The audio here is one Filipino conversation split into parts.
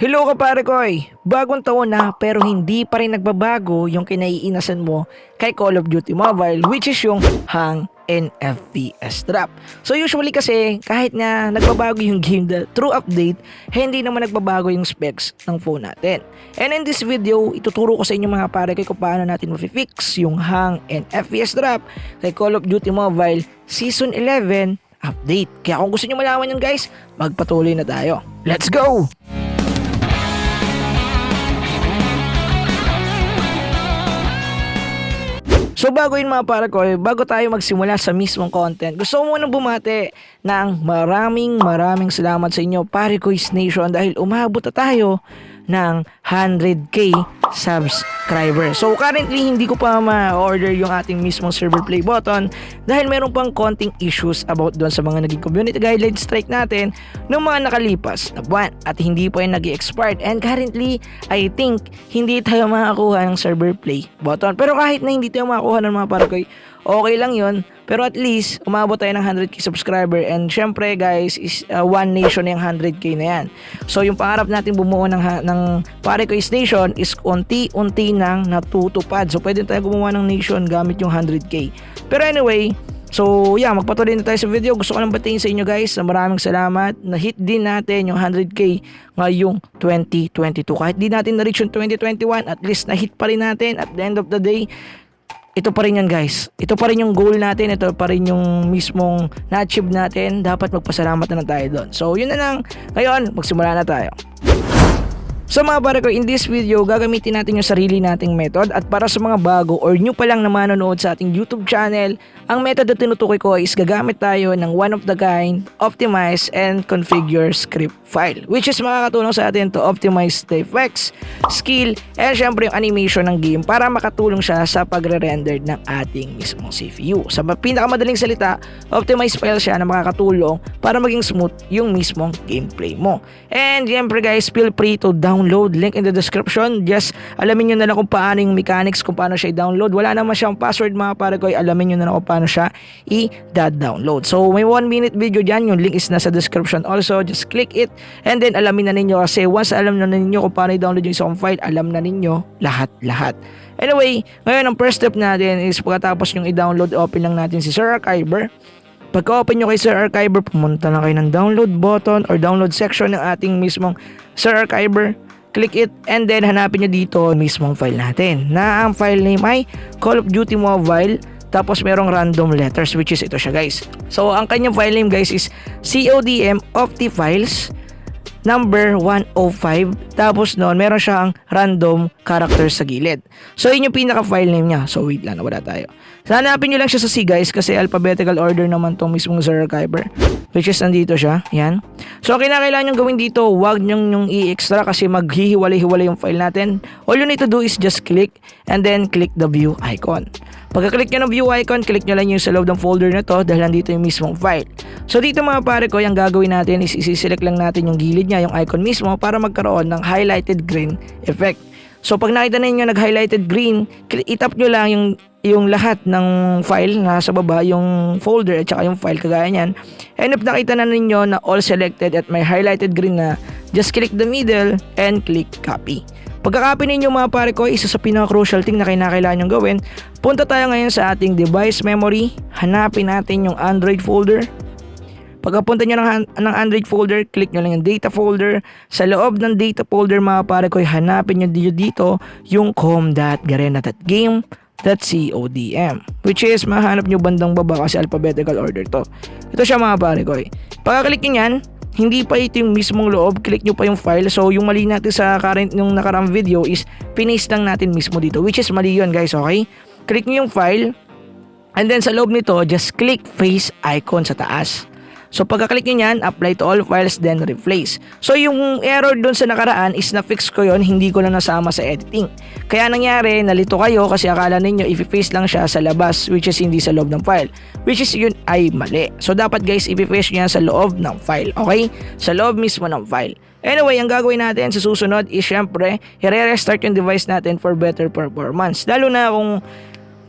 Hello Kaparekoy! Bagong taon na pero hindi pa rin nagbabago yung kinaiinasan mo kay Call of Duty Mobile, which is yung hang and FPS drop. So usually kasi kahit nga nagbabago yung game through update, hindi naman nagbabago yung specs ng phone natin. And in this video, ituturo ko sa inyo mga Kaparekoy kung paano natin ma-fix yung hang and FPS drop kay Call of Duty Mobile Season 11 update. Kaya kung gusto nyo malaman yun guys, magpatuloy na tayo. Let's go! So bago yun mga Kaparekoy, bago tayo magsimula sa mismong content, gusto ko munang bumati ng maraming salamat sa inyo Parekoys Nation dahil umabot na tayo ng 100k subscriber. So currently hindi ko pa ma-order yung ating mismong server play button dahil meron pang konting issues about doon sa mga naging community guideline strike natin noong mga nakalipas na buwan at hindi pa yung nag-expired, and currently I think hindi tayo makakuha ng server play button. Pero kahit na hindi tayo makakuha ng mga Kaparekoy, okay lang yun. Pero at least, umabot tayo ng 100k subscriber. And syempre guys, is one nation yung 100k na yan. So yung pangarap natin bumuo ng Parekoys Nation is unti-unti nang natutupad. So pwede tayo gumawa ng nation gamit yung 100k. Pero anyway, so yeah, magpatuloy na tayo sa video. Gusto ko lang batiin sa inyo guys na maraming salamat. Na-hit din natin yung 100k ngayong 2022. Kahit di natin na-reach yung 2021, at least na-hit pa rin natin. At the end of the day, ito pa rin yan guys. Ito pa rin yung goal natin. Ito pa rin yung mismong na-achieve natin. Dapat magpasalamat na tayo doon. So yun na lang. Ngayon, magsimula na tayo. So mga Kaparekoy, in this video, gagamitin natin yung sarili nating method. At para sa mga bago or new pa lang na manonood sa ating YouTube channel, ang method na tinutukoy ko is gagamit tayo ng one of the kind, optimize and configure script file, which is makakatulong sa atin to optimize the effects, skill, and syempre yung animation ng game para makatulong siya sa pagre-render ng ating mismong CPU. Sa pinakamadaling salita, optimize file siya na makakatulong para maging smooth yung mismong gameplay mo. And syempre guys, feel free to download, link in the description. Just alamin nyo na lang kung paano yung mechanics, kung paano siya i-download. Wala naman siyang password mga Kaparekoy, alamin nyo na lang kung paano siya i-download. So may 1 minute video dyan, yung link is nasa description also. Just click it and then alamin na ninyo, kasi once alam na ninyo kung paano i-download yung isang file, alam na ninyo lahat. Anyway, ngayon ang first step natin is pagkatapos yung i-download, open lang natin si 𝗏𝗏𝗏𝗏𝗏𝗏𝗏𝗏𝗏𝗏𝗏𝗏𝗏. Pagka-open nyo kay 𝗏𝗏𝗏𝗏𝗏𝗏𝗏𝗏𝗏𝗏𝗏𝗏, pumunta lang kayo ng download button or download section ng ating mismong 𝗏𝗏𝗏𝗏𝗏𝗏𝗏𝗏𝗏𝗏𝗏𝗏𝗏𝗏𝗏𝗏𝗏. Click it and then hanapin nyo dito mismong file natin na ang file name ay Call of Duty Mobile, tapos merong random letters, which is ito siya guys. So ang kanyang file name guys is CODM Optifiles number 105, tapos noon meron siyang random characters sa gilid. So yun yung pinaka file name niya. So wait lang, wala tayo. So hanapin nyo lang siya sa C guys, kasi alphabetical order naman tong mismong 𝗏𝗏𝗏𝗏𝗏𝗏𝗏𝗏𝗏𝗏𝗏𝗏𝗏𝗏𝗏, which is nandito siya. Yan. So kailangan nyo gawin dito, wag nyo i-extra kasi maghihiwalay-hiwalay yung file natin. All you need to do is just click and then click the view icon. Pagka-click nyo ng view icon, click nyo lang yung sa loob ng folder na to dahil nandito yung mismong file. So dito mga Kaparekoy, ang gagawin natin is isi-select lang natin yung gilid niya, yung icon mismo, para magkaroon ng highlighted green effect. So pag nakita ninyo nag-highlighted green, itap nyo lang yung lahat ng file na sa baba, yung folder at saka yung file kagaya nyan. And if nakita na ninyo na all selected at may highlighted green na, just click the middle and click copy. Pagka-copy ninyo mga Kaparekoy, isa sa pinaka-crucial thing na kailangan nyo gawin, punta tayo ngayon sa ating device memory, hanapin natin yung Android folder. Pagkapunta nyo ng Android folder, click nyo lang yung data folder. Sa loob ng data folder mga Kaparekoy, hanapin nyo dito yung com.garena.game.codm, which is mahanap nyo bandang baba kasi alphabetical order to. Ito siya mga Kaparekoy. Pagka-click nyo yan, hindi pa ito yung mismong loob, click nyo pa yung file. So yung mali natin sa current yung nakarang video is pinaste lang natin mismo dito, which is mali yun guys, okay? Click nyo yung file and then sa loob nito, just click face icon sa taas. So pagka-click nyo yan, apply to all files, then replace. So yung error dun sa nakaraan is na-fix ko yon, hindi ko lang nasama sa editing. Kaya nangyari, nalito kayo kasi akala ninyo i-paste lang siya sa labas, which is hindi sa loob ng file, which is yun ay mali. So dapat guys, i-paste nyo yan sa loob ng file, okay? Sa loob mismo ng file. Anyway, ang gagawin natin sa susunod is syempre, i-restart yung device natin for better performance. Lalo na kung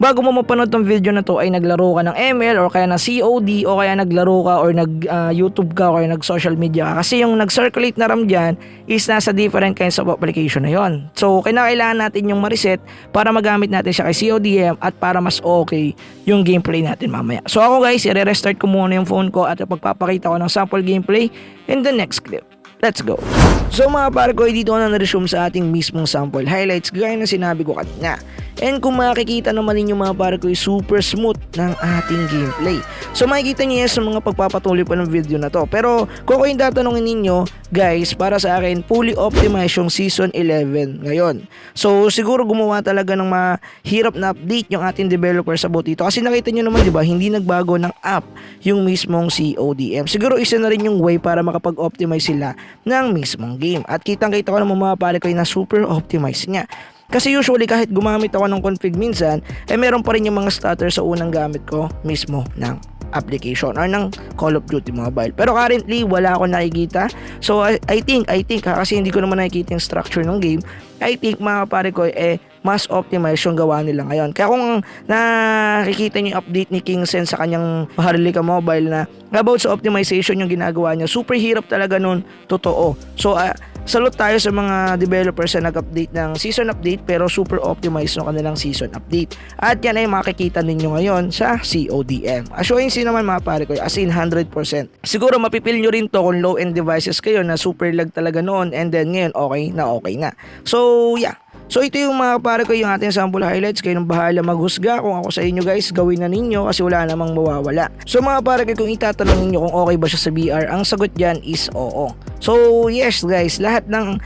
bago mo mapanood tong video na to ay naglaro ka ng ML or kaya ng COD o kaya naglaro ka or nag-YouTube ka or nag-social media ka. Kasi yung nag-circulate na RAM dyan is nasa different kinds of application na yon. So kailangan natin yung ma-reset para magamit natin siya kay CODM at para mas okay yung gameplay natin mamaya. So ako guys, i-restart ko muna yung phone ko at pagpapakita ko ng sample gameplay in the next clip. Let's go! So mga parekoy, dito na na-resume sa ating mismong sample highlights gaya ng sinabi ko kanina. And kung makikita naman ninyo mga parekoy, super smooth ng ating gameplay. So makikita niyo yan sa mga pagpapatuloy pa ng video na to. Pero kung yung tatanungin ninyo, guys, para sa akin, fully optimized yung Season 11 ngayon. So siguro gumawa talaga ng mahirap na update yung ating developer sa about dito. Kasi nakita nyo naman, di ba, hindi nagbago ng app yung mismong CODM. Siguro isa na rin yung way para makapag-optimize sila ng mismong game. At kitang-kita ko naman mga parekoy na super optimized niya. Kasi usually kahit gumamit ako ng config minsan, meron pa rin yung mga stutter sa unang gamit ko mismo ng application or ng Call of Duty Mobile. Pero currently wala akong nakikita. So I think kasi hindi ko naman nakikita yung structure ng game, I think mga pare ko mas optimize yung gawa nila ngayon. Kaya kung nakikita niyo yung update ni King-Sen sa kanyang Paharlika Mobile na about sa optimization yung ginagawa niya, super hirap talaga nun, totoo. So salute tayo sa mga developers na nag-update ng season update pero super optimized ng kanilang season update. At yan ay makikita ninyo ngayon sa CODM. Assurancy naman mga pare ko, as in 100%. Siguro mapipil nyo rin to kung low-end devices kayo na super lag talaga noon and then ngayon okay na. So yeah. So ito yung mga pare ko yung ating sample highlights. Kayo nang bahala maghusga. Kung ako sa inyo guys, gawin na ninyo kasi wala namang mawawala. So mga pare ko, kung itatanong ninyo kung okay ba siya sa VR, ang sagot dyan is oo. So yes guys, lahat ng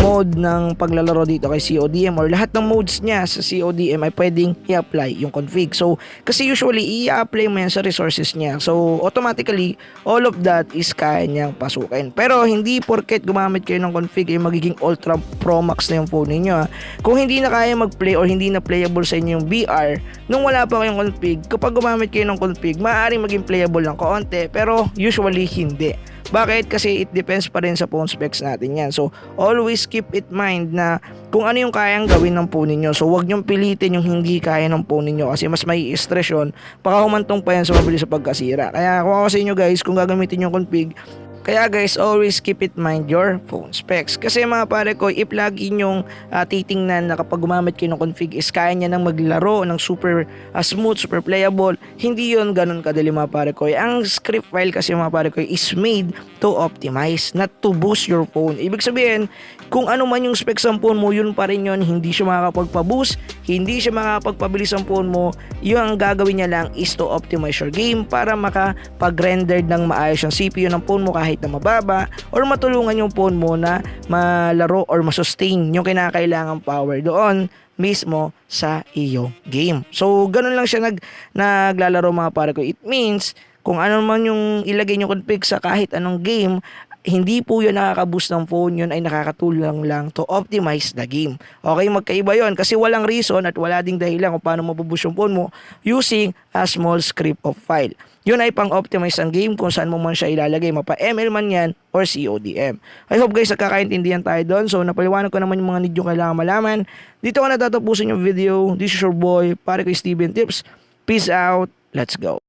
mode ng paglalaro dito kay CODM or lahat ng modes niya sa CODM ay pwedeng i-apply yung config. So kasi usually i-apply mo yan sa resources niya. So automatically all of that is kaya niyang pasukin. Pero hindi porket gumamit kayo ng config ay magiging ultra pro max na yung phone niyo. Kung hindi na kaya mag-play or hindi na playable sa inyo yung VR nung wala pa kayong config, kapag gumamit kayo ng config, maaaring maging playable ng kaunti pero usually hindi. Bakit? Kasi it depends pa rin sa phone specs natin yan. So always keep it mind na kung ano yung kayang gawin ng phone niyo. So wag niyong pilitin yung hindi kaya ng phone niyo kasi mas may stress yun, baka humantong pa yan sa mabilis sa pagkasira. Kaya kung ako sa inyo guys, kung gagamitin yung config, kaya guys, always keep it mind your phone specs. Kasi mga pare ko, if lagi nyong titingnan na kapag gumamit kayo ng config is kaya niya nang maglaro ng super smooth, super playable, hindi yun ganun kadali mga pare ko. Ang script file kasi mga pare ko is made to optimize, not to boost your phone. Ibig sabihin, kung ano man yung specs ng phone mo, yun pa rin yun. Hindi siya makakapagpa-boost, hindi siya makakapagpabilis ang phone mo. Yung ang gagawin niya lang is to optimize your game para makapag-render ng maayos yung CPU ng phone mo kahit na mababa or matulungan yung phone mo na malaro or masustain yung kinakailangang power doon mismo sa iyo game. So ganun lang siya naglalaro mga pare ko. It means kung ano man yung ilagay nyo config sa kahit anong game, hindi po yun nakaka-boost ng phone, yun ay nakakatulong lang to optimize the game. Okay, magkaiba yun kasi walang reason at wala ding dahilan kung paano mabuboost yung phone mo using a small script of file. Yun ay pang-optimize ang game kung saan mo man siya ilalagay, mapa-ML man yan or CODM. I hope guys nagkakaintindihan tayo doon. So napaliwanag ko naman yung mga need yung kailangan malaman. Dito ko natatapusin yung video. This is your boy, Parekoystvtips. Peace out. Let's go.